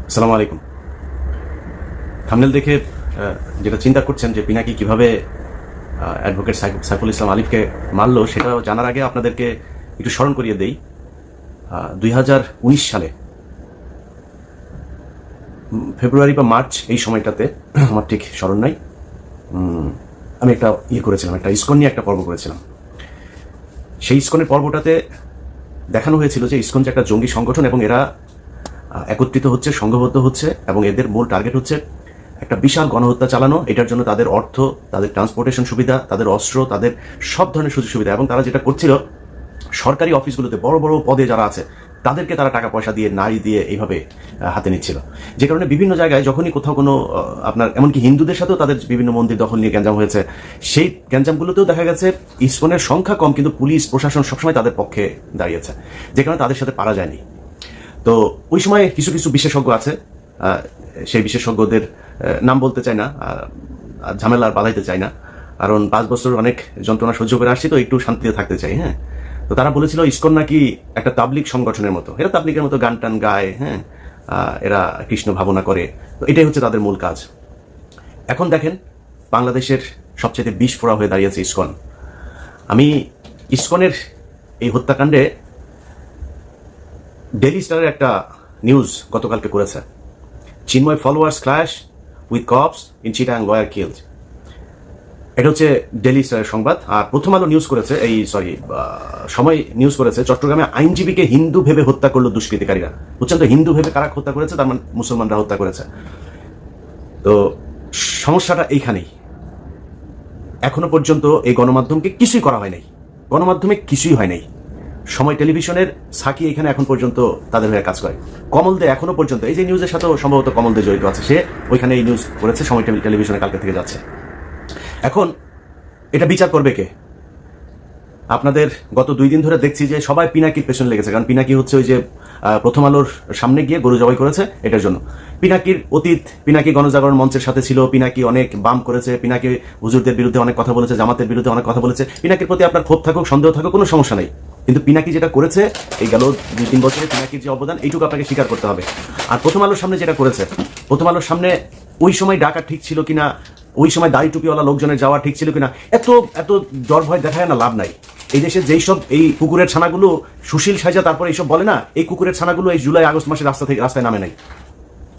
আসসালামু আলাইকুম। থাম্বনেল দেখে যেটা চিন্তা করছেন যে পিনাকি কিভাবে অ্যাডভোকেট সাইফুল ইসলাম আলিফকে মারল, সেটা জানার আগে আপনাদেরকে একটু স্মরণ করিয়ে দেই। 2019 সালে ফেব্রুয়ারি বা মার্চ, এই সময়টাতে আমার ঠিক স্মরণ নাই, আমি একটা করেছিলাম, একটা ইসকন নিয়ে একটা পর্ব করেছিলাম। সেই ইসকনের পর্বটাতে দেখানো হয়েছিল যে ইসকন যে একটা জঙ্গি সংগঠন এবং এরা একত্রিত হচ্ছে, সংঘবদ্ধ হচ্ছে এবং এদের মূল টার্গেট হচ্ছে একটা বিশাল গণহত্যা চালানো। এটার জন্য তাদের অর্থ, তাদের ট্রান্সপোর্টেশন সুবিধা, তাদের অস্ত্র, তাদের সব ধরনের সুযোগ সুবিধা, এবং তারা যেটা করছিল সরকারি অফিসগুলোতে বড় বড় পদে যারা আছে তাদেরকে তারা টাকা পয়সা দিয়ে, নারী দিয়ে এইভাবে হাতে নিচ্ছিল। যে কারণে বিভিন্ন জায়গায় যখনই কোথাও কোনো আপনার এমনকি হিন্দুদের সাথেও তাদের বিভিন্ন মন্দির দখল নিয়ে গ্যাঞ্জাম হয়েছে, সেই গ্যাঞ্জামগুলোতেও দেখা গেছে ইসকনের সংখ্যা কম, কিন্তু পুলিশ প্রশাসন সবসময় তাদের পক্ষে দাঁড়িয়েছে, যে কারণে তাদের সাথে পারা যায়নি। তো ওই সময় কিছু কিছু বিশেষজ্ঞ আছে, সেই বিশেষজ্ঞদের নাম বলতে চাই না, ঝামেলা আর বাধাইতে চাই না, কারণ 5 বছর অনেক যন্ত্রণা সহ্য করে আসছি, তো একটু শান্তিতে থাকতে চাই। হ্যাঁ, তো তারা বলেছিল ইসকন নাকি একটা তাবলিগ সংগঠনের মতো, এরা তাবলিগের মতো গান টান গায়, হ্যাঁ, এরা কৃষ্ণ ভাবনা করে, তো এটাই হচ্ছে তাদের মূল কাজ। এখন দেখেন বাংলাদেশের সবচেয়ে বিস্ফোরা হয়ে দাঁড়িয়েছে ইসকন। আমি ইসকনের এই হত্যাকাণ্ডে ডেইলি স্টারের একটা নিউজ গতকালকে করেছে, Chinmoy followers clash with cops in Chittagong, lawyer killed. এটা হচ্ছে ডেইলি স্টারের সংবাদ। আর প্রথম আলো নিউজ করেছে, সময় নিউজ করেছে, চট্টগ্রামে আইনজীবীকে হিন্দু ভেবে হত্যা করলো দুষ্কৃতিকারীরা। বুঝছেন তো, হিন্দু ভেবে কারা হত্যা করেছে? তার মানে মুসলমানরা হত্যা করেছে। তো সমস্যাটা এইখানেই। এখনো পর্যন্ত এই গণমাধ্যমকে কিছুই করা হয় নাই, গণমাধ্যমে কিছুই হয় নাই। সময় টেলিভিশনের সাকি এখানে এখন পর্যন্ত তাদের হয়ে কাজ করে। কমল দে এখনো পর্যন্ত, এই যে নিউজের সাথেও সম্ভবত কমল দে জড়িত আছে, সে ওইখানে এই নিউজ করেছে, সময় টেলিভিশনে কালকে থেকে যাচ্ছে। এখন এটা বিচার করবে কে? আপনাদের গত 2 দিন ধরে দেখছি যে সবাই পিনাকির পেছনে লেগেছে, কারণ পিনাকি হচ্ছে ওই যে প্রথম আলোর সামনে গিয়ে গরু জবাই করেছে, এটার জন্য। পিনাকির অতীত, পিনাকি গণজাগরণ মঞ্চের সাথে ছিল, পিনাকি অনেক বাম করেছে, পিনাকি হুজুরদের বিরুদ্ধে অনেক কথা বলেছে, জামাতের বিরুদ্ধে অনেক কথা বলেছে। পিনাকির প্রতি আপনার ক্ষোভ থাকুক, সন্দেহ থাকুক, কোনো সমস্যা নেই, কিন্তু পিনাকি যেটা করেছে এই গেল 2-3 বছরে, পিনাকির যে অবদান এইটুকু আপনাকে স্বীকার করতে হবে। আর প্রথম আলোর সামনে যেটা করেছে, প্রথম আলোর সামনে ওই সময় ডাকা ঠিক ছিল কিনা, ওই সময় দাড়ি টুপিওয়ালা লোকজনের যাওয়া ঠিক ছিল কিনা, এত এত ডর ভয় দেখায় না, লাভ নাই। এই দেশে যেই সব এই কুকুরের ছানাগুলো সুশীল সাজা তারপরে এইসব বলে না, এই কুকুরের ছানাগুলো এই জুলাই আগস্ট মাসে রাস্তায় নামে নাই।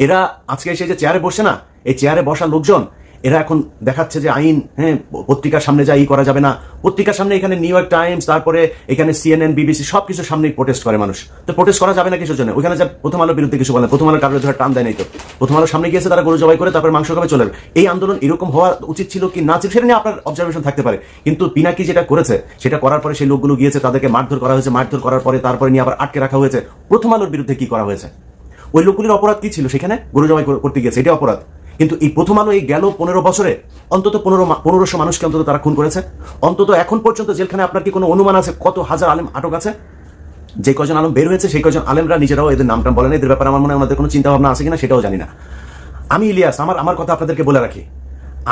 এরা আজকে এসে যে চেয়ারে বসে না, এই চেয়ারে বসা লোকজন এরা এখন দেখাচ্ছে যে আইন, হ্যাঁ, পত্রিকার সামনে যা করা যাবে না, পত্রিকার সামনে এখানে নিউ ইয়র্ক টাইমস, তারপরে এখানে CNN, BBC সবকিছুর সামনেই প্রোটেস্ট করে মানুষ। তো প্রোটেস্ট করা যাবে না কিছুর জন্য? ওইখানে যা প্রথম আলোর বিরুদ্ধে কিছু বলেন, প্রথম আলোর কারোর ধরে টান দেয় নাই তো, প্রথম আলোর সামনে গিয়েছে, তারা গরু জবাই করে তারপর মাংস খাবে চলে। এই আন্দোলন এরকম হওয়া উচিত ছিল কি না ছিল সেটা নিয়ে আপনার অবজারভেশন থাকতে পারে, কিন্তু পিনাকি যেটা করেছে সেটা করার পরে সেই লোকগুলো গিয়েছে, তাদেরকে মারধর করা হয়েছে, মারধর করার পরে তারপরে নিয়ে আবার আটকে রাখা হয়েছে। প্রথম আলোর বিরুদ্ধে কি করা হয়েছে? ওই লোকগুলির অপরাধ কি ছিল? সেখানে গরু জবাই করতে গিয়েছে, এটা অপরাধ। কিন্তু এই প্রথম আলো এই গেল 15 বছরে অন্তত 1500 মানুষকে অন্তত তারা খুন করেছে। অন্তত এখন পর্যন্ত জেলখানে আপনার কি কোনো অনুমান আছে কত হাজার আলেম আটক আছে? যে কজন আলেম বের হয়েছে সেই কজন আলেমরা নিজেরাও এদের নামটা বলেন, এদের ব্যাপারে আমার মনে হয় আমাদের কোনো চিন্তা ভাবনা আছে কিনা সেটাও জানি না। আমি ইলিয়াস, আমার কথা আপনাদেরকে বলে রাখি,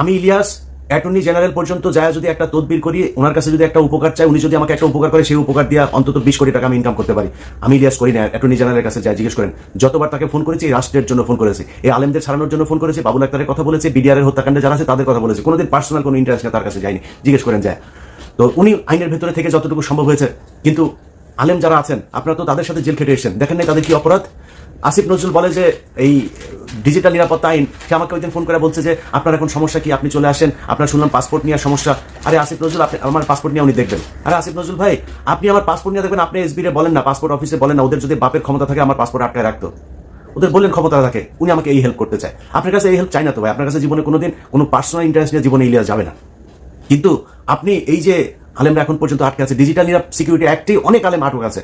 আমি ইলিয়াস অ্যাটর্নি জেনারেল পর্যন্ত যায় যদি একটা তদবির করি, ওনার কাছে যদি একটা উপকার চাই, উনি যদি আমাকে একটা উপকার করে, সেই উপকার দিয়ে অন্তত 20 কোটি টাকা আমি ইনকাম করতে পারি। আমি ইলিয়াস করি না, অ্যাটর্নি জেনারেলের কাছে যায় জিজ্ঞেস করেন। যতবার তাকে ফোন করেছি এই রাষ্ট্রের জন্য ফোন করেছি, এই আলেমদের ছাড়ানোর জন্য ফোন করেছি, বাবুল আক্তারের কথা বলেছি, বিডিআরের হত্যাকাণ্ডে যারা আছে তাদের কথা বলেছি, কোনোদিন পার্সোনাল কোনো ইন্টারেস্ট তার কাছে যায়নি, জিজ্ঞেস করেন যায়। তো উনি আইনের ভেতরে থেকে যতটুকু সম্ভব হয়েছে, কিন্তু আলেম যারা আছেন আপনারা তো তাদের সাথে জেল খেটে এসেছেন, দেখেন নাই তাদের কি অপরাধ? আসিফ নজরুল বলে যে এই ডিজিটাল নিরাপত্তা আইন, সে আমাকে ওইদিন ফোন করে বলছে যে আপনার এখন সমস্যা কি, আপনি চলে আসেন, আপনার শুনলাম পাসপোর্ট নিয়ে সমস্যা। আরে আসিফ নজরুল, আপনি আমার পাসপোর্ট নিয়ে উনি দেখবেন। আরে আসিফ নজরুল ভাই, আপনি আমার পাসপোর্ট নিয়ে দেখবেন, আপনি SB রে বলেন না, পাসপোর্ট অফিসে বলেন না, ওদের যদি বাপের ক্ষমতা থাকে আমার পাসপোর্ট আটকায় রাখতো, ওদের বললেন ক্ষমতা থাকে, উনি আমাকে এই হেল্প করতে চায়। আপনার কাছে এই হেল্প চাই না তো ভাই, আপনার কাছে জীবনে কোনোদিন কোনো পার্সোনাল ইন্টারেস্ট নিয়ে জীবনে ইলিয়াস যাবে না। কিন্তু আপনি এই যে আলেমরা এখন পর্যন্ত আটকে আছে, ডিজিটাল সিকিউরিটি অ্যাক্টে অনেক আলেম আটক আছে,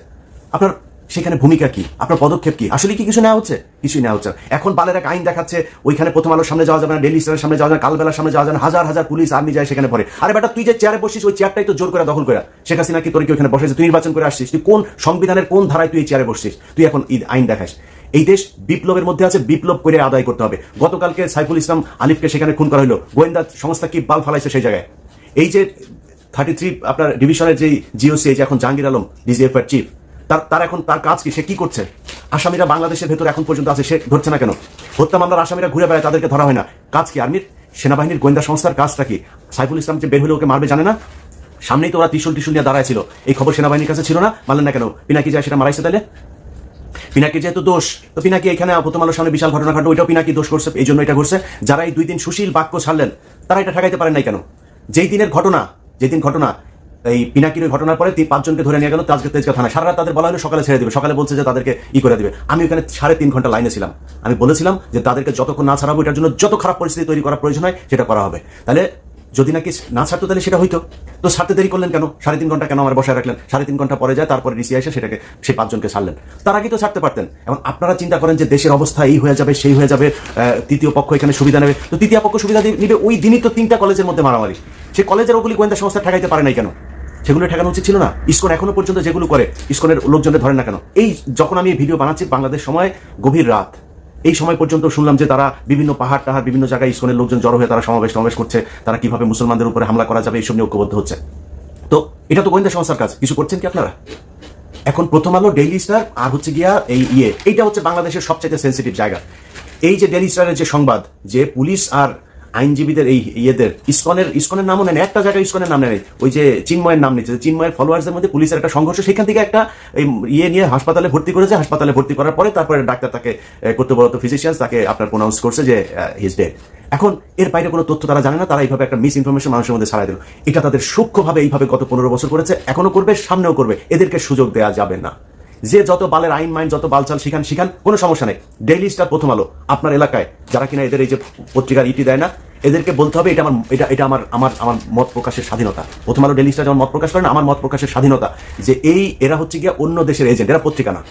আপনার সেখানে ভূমিকা কি, আপনার পদক্ষেপ কি? আসলে কি কিছু নেওয়া হচ্ছে? কিছুই নেওয়া হচ্ছে। এখন বালের এক আইন দেখাচ্ছে, ওইখানে প্রথম আলোর সামনে যাওয়া যাবে না, ডেইলি স্টারের সামনে যাওয়া যাবে না, কালবেলার সামনে যাওয়া যাবে না, হাজার হাজার পুলিশ আর্মি যায় সেখানে পড়ে। আরে বেটা, তুই যে চেয়ারে বসিস ওই চেয়ারটাই তো জোর করে দখল করে শেখ হাসিনা কি তোর কি ওইখানে বসেছে? তুই নির্বাচন করে আসছিস, তুই কোন সংবিধানের কোন ধারায় তুই এই চেয়ারে বসছিস? তুই এখন আইন দেখাস। এই দেশ বিপ্লবের মধ্যে আছে, বিপ্লব করে আদায় করতে হবে। গতকালকে সাইফুল ইসলাম আলিফকে সেখানে খুন করা হলো, গোয়েন্দা সংস্থা কি বাল ফালাইছে সেই জায়গায়। এই যে 33 আপনার ডিভিশনের যে GOC, এই যে এখন জাহাঙ্গীর আলম DGF এর চিফ, তার এখন তার কাজ কি, সে কি করছে? আসামিরা বাংলাদেশের ভেতর এখন পর্যন্ত আছে, সে ধরছে না কেন? হত্যা মামলার আসামিরা ঘুরে বেড়ায়, তাদেরকে ধরা হয় না। কাজ কি আর্মির, সেনাবাহিনীর গোয়েন্দা সংস্থার কাজটা কি? সাইফুল ইসলাম যে বের হলে ওকে মারবে জানে না? সামনেই তো ওরা ত্রিশূল নিয়ে দাঁড়ায় ছিল, এই খবর সেনাবাহিনীর কাছে ছিল না, মানলেন না কেন? পিনাকি যায় সেটা মারাইছে, তাহলে পিনাকি যেহেতু দোষ, তো পিনাকি এখানে প্রথম আলোর সামনে বিশাল ঘটনা ঘটলো, ওইটাও পিনাকি দোষ করছে, এই জন্য এটা ঘটছে। যারা এই 2 দিন সুশীল বাক্য ছাড়লেন, তারা এটা ঠেকাইতে পারেন নাই কেন? যেদিন ঘটনা এই পিনাকির ঘটনার পরে 5 জনকে ধরে নিয়ে গেল তেজগাঁ থানায়, সারা রাত তাদের বলা হলো সকালে ছেড়ে দিবে, সকালে বলছে যে তাদেরকে করে দিবে। আমি ওখানে 3.5 ঘন্টা লাইনে ছিলাম, আমি বলেছিলাম যে তাদেরকে যতক্ষণ না ছাড়াবো, এটার জন্য যত খারাপ পরিস্থিতি তৈরি করার প্রয়োজন হয় সেটা করা হবে। তাহলে যদি নাকি না ছাড়তো তাহলে সেটা হইতো, তো ছাড়তে দেরি করলেন কেন? 3.5 ঘন্টা কেন আমার বসায় রাখলেন? 3.5 ঘন্টা পরে যায়, তারপরে ডিসি এসে সেটাকে সেই 5 জনকে ছাড়লেন, তার আগে তো ছাড়তে পারতেন। এবং আপনারা চিন্তা করেন যে দেশের অবস্থা এই হয়ে যাবে, সেই হয়ে যাবে, তৃতীয় পক্ষ এখানে সুবিধা নেবে, তো তৃতীয় পক্ষ সুবিধা নিবে ওই দিনই তো 3টা কলেজের মধ্যে মারামারি, সেই কলেজের ওগুলি গোয়েন্দা সংস্থা ঠেকাইতে পারে নাই কেন? সেগুলো ঠেকানো উচিত ছিল না? ইসকন এখনো পর্যন্ত যেগুলো করে, ইসকনের লোকজনের ধরেন না কেন? এই যখন আমি ভিডিও বানাচ্ছি বাংলাদেশ সময় গভীর রাত, এই সময় পর্যন্ত শুনলাম যে তারা বিভিন্ন পাহাড় টাহাড় বিভিন্ন জায়গায় ইসকনের লোকজন জড়ো হয়ে তারা সমাবেশ করছে, তারা কিভাবে মুসলমানদের উপরে হামলা করা যাবে এইসব নিয়ে ঐক্যবদ্ধ হচ্ছে। তো এটা তো গোয়েন্দা সংস্থার কাজ, কিছু করছেন কি আপনারা? এখন প্রথম আলো, ডেইলি স্টার আর হচ্ছে গিয়া এইটা হচ্ছে বাংলাদেশের সবচেয়ে সেন্সিটিভ জায়গা। এই যে ডেইলি স্টারের যে সংবাদ, যে পুলিশ আর আইনজীবীদের এই ইয়েদের ইসকনের নামও নেন, একটা জায়গায় ইসকনের নাম নেই, ওই যে চিন্ময়ের নাম নিচ্ছে, চিন্ময়ের ফলোয়ার্সদের মধ্যে পুলিশের একটা সংঘর্ষ, সেখান থেকে একটা নিয়ে হাসপাতালে ভর্তি করেছে। হাসপাতালে ভর্তি করার পরে তারপরে ডাক্তার তাকে কর্তব্যরত ফিজিশিয়ান তাকে আপনার প্রোনাউন্স করছে যে হিজ ডেড। এখন এর বাইরে কোনো তথ্য তারা জানে না, তারা এইভাবে একটা মিস ইনফরমেশন মানুষের মধ্যে ছড়াই দিল। এটা তাদের সূক্ষ্মভাবে এইভাবে গত 15 বছর করেছে, এখনো করবে, সামনেও করবে, এদেরকে সুযোগ দেওয়া যাবে না। যে যত বালের আইন মাইন যত বালচাল শিখান কোনো সমস্যা নেই। ডেইলি স্টার, প্রথম আলো, আপনার এলাকায় যারা কিনা এদের এই যে পত্রিকার দেয় না, এদেরকে বলতে হবে এটা আমার মত প্রকাশের স্বাধীনতা। প্রথম আলো, ডেইলি স্টার যেমন মত প্রকাশ করে না, আমার মত প্রকাশের স্বাধীনতা, যে এরা হচ্ছে গিয়া অন্য দেশের এজেন্ট, এরা পত্রিকা না।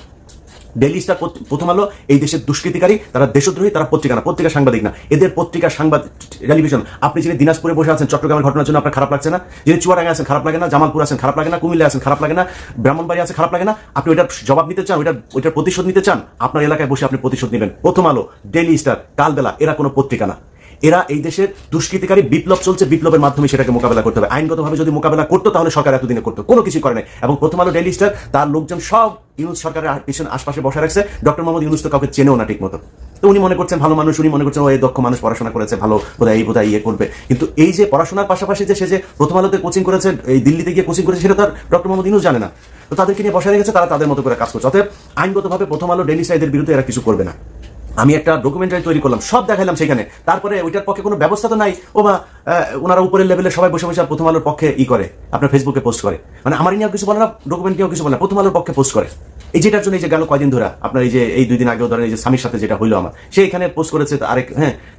ডেইলি স্টার, প্রথম আলো এই দেশের দুষ্কৃতিকারী, তারা দেশদ্রোহী, তারা পত্রিকা না, পত্রিকা সাংবাদিক না, এদের পত্রিকা সাংবাদিক টেলিভিশন। আপনি যিনি দিনাজপুরে বসে আছেন চট্টগ্রামের ঘটনার জন্য আপনার খারাপ লাগছে না? যিনি চুয়াডাঙ্গায় আছেন খারাপ লাগে না? জামালপুর আছেন খারাপ লাগে না? কুমিল্লা আছেন খারাপ লাগে না? ব্রাহ্মণবাড়ি আছে খারাপ লাগে না? আপনি ওইটার জবাব নিতে চান, ওইটার প্রতিশোধ নিতে চান, আপনার এলাকায় বসে আপনি প্রতিশোধ নেবেন। প্রথম আলো, ডেইলি স্টার, কালবেলা, এরা কোনো পত্রিকা না। এরা এই দেশের দুষ্কৃতিকারী, বিপ্লব চলছে, বিপ্লবের মাধ্যমে সেটাকে মোকাবেলা করতে হবে। আইনগতভাবে যদি মোকাবেলা করতো তাহলে সরকার এতদিনে করতো, কোনো কিছু করে নাই। এবং প্রথম আলো, ডেইলি স্টার, তার লোকজন সব ইউনুস সরকারের পিছনে আশপাশে বসে রাখছে। ডক্টর মোহাম্মদ ইউনুস তো কাউকে চেনেও না ঠিক মতো, তো উনি মনে করছেন ভালো মানুষ, উনি মনে করছেন ও এই দক্ষ মানুষ, পড়াশোনা করেছে, ভালো বোধহয় ইয়ে করবে। কিন্তু এই যে পড়াশোনার পাশাপাশি যে সে যে প্রথম আলোতে কোচিং করেছে, এই দিল্লিতে গিয়ে কোচিং করেছে, সেটা তার ডক্টর মোহাম্মদ ইউনুস জানে না। তো তাদেরকে নিয়ে বসে রেখেছে, তারা তাদের মতো করে কাজ করছে। অতএব আইনগতভাবে প্রথম আলো, ডেইলি স্টার এদের বিরুদ্ধে এরা কিছু করবে না। আমি একটা ডকুমেন্টারি তৈরি করলাম, সব দেখাইলাম সেখানে, তারপরে ওইটার পক্ষে কোনো ব্যবস্থা তো নাই। ওনারা উপরের লেভেলে সবাই বসে বসে প্রথম আলোর পক্ষে করে আপনার ফেসবুকে পোস্ট করে, মানে আমার নিয়েও কিছু বলে না, ডকুমেন্ট নিয়েও কিছু বলে না, প্রথম আলোর পক্ষে পোস্ট করে। এই যেটার জন্য এই যে গেল কয়দিন ধরে আপনার এই 2 দিন আগেও ধরেন এই যে স্বামীর সাথে যেটা হইলো আমার, সে এখানে পোস্ট করেছে আরেক,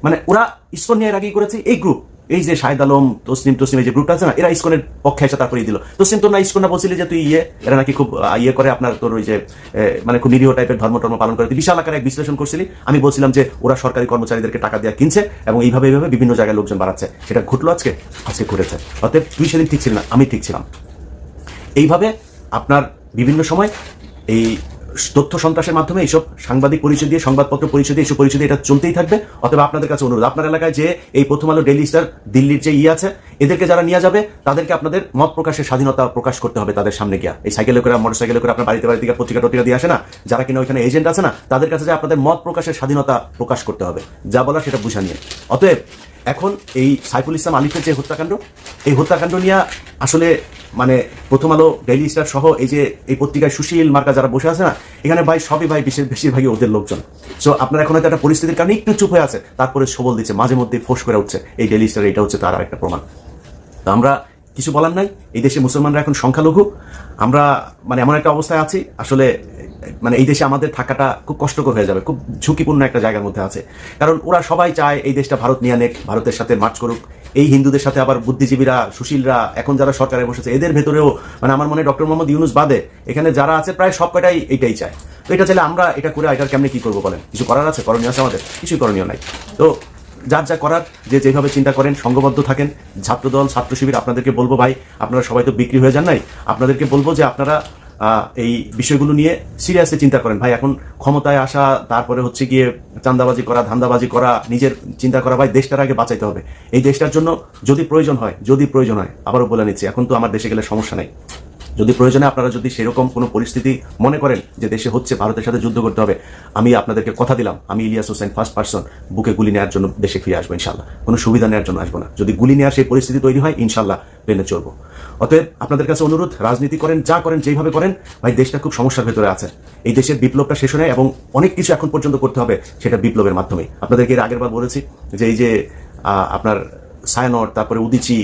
মানে ওরা ইসকন নিয়ে আগেই করেছে। এই গ্রুপ, এই যে শাহেদ আলম, তসলিম এই যে গ্রুপটা আছে না, এরা ইসকনের পক্ষে এসে তারপরে দিল। তসলিম তোর না ইসকন না বলছিলি যে তুই এরা নাকি খুব করে আপনার তোর ওই যে মানে খুব নিরীহ টাইপের ধর্ম পালন করে, বিশাল আকারে এক বিশ্লেষণ করছিলি। আমি বলছিলাম যে ওরা সরকারি কর্মচারীদেরকে টাকা দিয়ে কিনছে এবং এইভাবে বিভিন্ন জায়গায় লোকজন বাড়াচ্ছে। সেটা ঘটলো আজকে ঘটেছে। অতএব তুই সেদিন ঠিক ছিল না, আমি ঠিক ছিলাম। এইভাবে আপনার বিভিন্ন সময় এই তথ্য সন্ত্রাসের মাধ্যমে এইসব সাংবাদিক পরিচয় দিয়ে, সংবাদপত্র পরিচয় দিয়ে, এইসব পরিচয় দিয়ে এটা চলতেই থাকবে। অতএব আপনাদের কাছে অনুরোধ, আপনার এলাকায় যে এই প্রথম আলো, ডেইলি স্টার, দিল্লির যে আছে, এদেরকে যারা নিয়ে যাবে তাদেরকে আপনাদের মত প্রকাশের স্বাধীনতা প্রকাশ করতে হবে তাদের সামনে গিয়া। এই সাইকেলে করে, মোটর সাইকেলে করে আপনার বাড়িতে পত্রিকা টত্রিকা দিয়ে আসে না, যারা কিনা ওইখানে এজেন্ট আছে না, তাদের কাছে যে আপনাদের মত প্রকাশের স্বাধীনতা প্রকাশ করতে হবে, যা বলা সেটা বুঝা নিয়ে। অতএব এখন এই সাইফুল ইসলাম আলিফের যে হত্যাকাণ্ড, এই হত্যাকাণ্ড নিয়ে আসলে মানে প্রথম আলো, ডেইলি স্টার সহ এই যে এই পত্রিকায় সুশীল মার্কা যারা বসে আছে না, এখানে ভাই সবই ভাই বেশিরভাগই ওদের লোকজন। সো আপনার এখন হয়তো একটা পরিস্থিতির কারণে একটু চুপ হয়ে আছে, তারপরে সবল দিচ্ছে, মাঝে মধ্যে ফোঁস করে উঠছে এই ডেইলি স্টার। এটা হচ্ছে তার একটা প্রমাণ। তো আমরা কিছু বলার নাই, এই দেশে মুসলমানরা এখন সংখ্যালঘু, আমরা মানে এমন একটা অবস্থায় আছি আসলে, মানে এই দেশে আমাদের থাকাটা খুব কষ্টকর হয়ে যাবে, খুব ঝুঁকিপূর্ণ একটা জায়গার মধ্যে আছে। কারণ ওরা সবাই চায় এই দেশটা ভারত নিয়ে নেক, ভারতের সাথে মার্চ করুক। এই হিন্দুদের সাথে আবার বুদ্ধিজীবীরা, সুশীলরা, এখন যারা সরকারে বসেছে, এদের ভেতরেও মানে আমার মনে ডক্টর মোহাম্মদ ইউনুস বাদে এখানে যারা আছে প্রায় সব কটাই এইটাই চায়। তো এটা চাইলে আমরা এটা করে এটার কেমনি কি করবো বলেন? কিছু করার আছে? করণীয় আছে আমাদের? কিছুই করণীয় নাই। তো যার যা করার, যেভাবে চিন্তা করেন, সংঘবদ্ধ থাকেন। ছাত্রদল, ছাত্র শিবির, আপনাদেরকে বলবো ভাই, আপনারা সবাই তো বিক্রি হয়ে যান নাই, আপনাদেরকে বলবো যে আপনারা এই বিষয়গুলো নিয়ে সিরিয়াসলি চিন্তা করেন ভাই। এখন ক্ষমতায় আসা, তারপরে হচ্ছে গিয়ে চাঁদাবাজি করা, ধান্দাবাজি করা, নিজের চিন্তা করা, ভাই দেশটার আগে বাঁচাইতে হবে। এই দেশটার জন্য যদি প্রয়োজন হয়, আবারও বলে নিচ্ছি, এখন তো আমার দেশে গেলে সমস্যা নেই, যদি প্রয়োজনে আপনারা যদি সেরকম কোনো পরিস্থিতি মনে করেন যে দেশে হচ্ছে, ভারতের সাথে যুদ্ধ করতে হবে, আমি আপনাদেরকে কথা দিলাম, আমি ইলিয়াস হোসেন ফার্স্ট পার্সন বুকে গুলি নেওয়ার জন্য দেশে ফিরে আসবো ইনশাল্লাহ। কোনো সুবিধা নেওয়ার জন্য আসবো না। যদি গুলি নেওয়ার সেই পরিস্থিতি তৈরি হয়, ইনশাল্লাহ প্লেনে চলবো। অতএব আপনাদের কাছে অনুরোধ, রাজনীতি করেন, যা করেন, যেইভাবে করেন, ভাই দেশটা খুব সমস্যার ভেতরে আছে। এই দেশের বিপ্লবটা শেষ হয় এবং অনেক কিছু এখন পর্যন্ত করতে হবে, সেটা বিপ্লবের মাধ্যমে। আপনাদেরকে এর আগের বার বলেছি যে এই যে আপনার সায়নর, তারপরে উদিচি,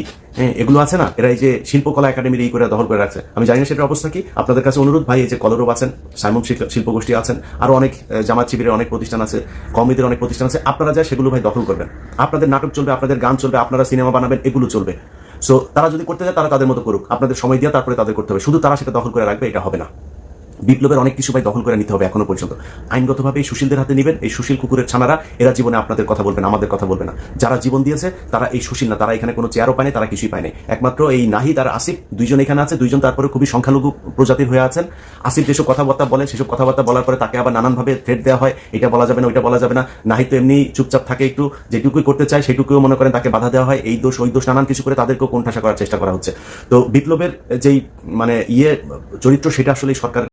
এগুলো আছে না, এরা এই যে শিল্পকলা একাডেমির এই করে দখল করে রাখছে। আমি জানি না সেটার অবস্থা কি। আপনাদের কাছে অনুরোধ ভাই, এই যে কলরব আছেন, সাইমন শিল্পগোষ্ঠী আছেন, আরো অনেক জামাত শিবিরের অনেক প্রতিষ্ঠান আছে, কমিটির অনেক প্রতিষ্ঠান আছে, আপনারা যা সেগুলো ভাই দখল করবেন। আপনাদের নাটক চলবে, আপনাদের গান চলবে, আপনারা সিনেমা বানাবেন, এগুলো চলবে। সো তারা যদি করতে যায়, তারা তাদের মতো করুক, আপনাদের সময় দিয়ে তারপরে তাদের করতে হবে। শুধু তারা সেটা দখল করে রাখবে, এটা হবে না। বিপ্লবের অনেক কিছু ভাই দখল করে নিতে হবে। এখনো পর্যন্ত আইনগতভাবে এই সুশীলদের হাতে নেবেন। এই সুশীল কুকুরের ছানারা, এরা জীবনে আপনাদের কথা বলবেন, আমাদের কথা বলবে না। যারা জীবন দিয়েছে তারা এই সুশীল না, তারা এখানে কোনো চেয়ারও পায়নি, তারা কিছুই পায়নি। একমাত্র এই নাহিদ আর আসিফ দুইজন এখানে আছে, দুইজন তারপরে খুবই সংখ্যালঘু প্রজাতির হয়ে আছেন। আসিফ যেসব কথাবার্তা বলেন, সেসব কথাবার্তা বলার পরে তাকে আবার নানানভাবে থ্রেট দেওয়া হয়, এটা বলা যাবে না, ওইটা বলা যাবে না। নাহিদ তো এমনি চুপচাপ থাকে, একটু যেটুকুই করতে চায় সেটুকুও মনে করেন তাকে বাধা দেওয়া হয়, এই দোষ ওই দোষ নানান কিছু করে তাদেরকেও কোণঠাসা করার চেষ্টা করা হচ্ছে। তো বিপ্লবের যেই মানে চরিত্র, সেটা আসলে সরকার